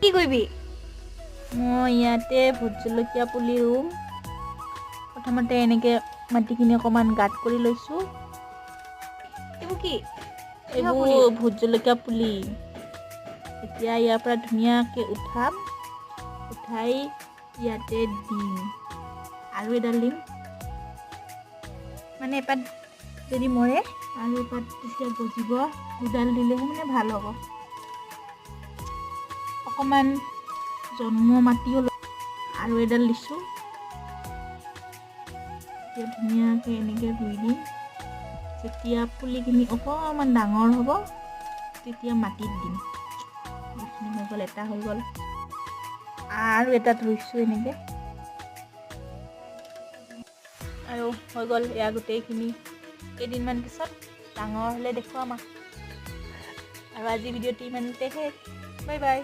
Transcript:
কি কৰিবি? মই ইয়াতে ভোট জলকীয়া পুলি ৰুম। প্ৰথমতে এনেকৈ মাটিখিনি অকণমান গাঁত কৰি লৈছোঁ। এইবোৰ কি? এইবোৰ ভোট জলকীয়া পুলি। এতিয়া ইয়াৰ পৰা ধুনীয়াকৈ উঠাই ইয়াতে দিম আৰু এডাল দিম। মানে এপাত যদি মৰে আৰু এপাত তেতিয়া গজিব। দুডাল দিলেহে মানে ভাল হ'ব। অকণমান জন্ম মাটিও আৰু এডাল দিছোঁ। এতিয়া ধুনীয়াকৈ এনেকৈ ৰুই দিম। যেতিয়া পুলিখিনি অকণমান ডাঙৰ হ'ব তেতিয়া মাটিত দিম। এইখিনি হৈ গ'ল, এটা হৈ গ'ল আৰু এটাত ৰুইছোঁ এনেকৈ। আৰু হৈ গ'ল এয়া গোটেইখিনি। কেইদিনমান পিছত ডাঙৰ হ'লে দেখুৱাম আৰু আজি ভিডিঅ'টো ইমানতে শেষ। Bye bye.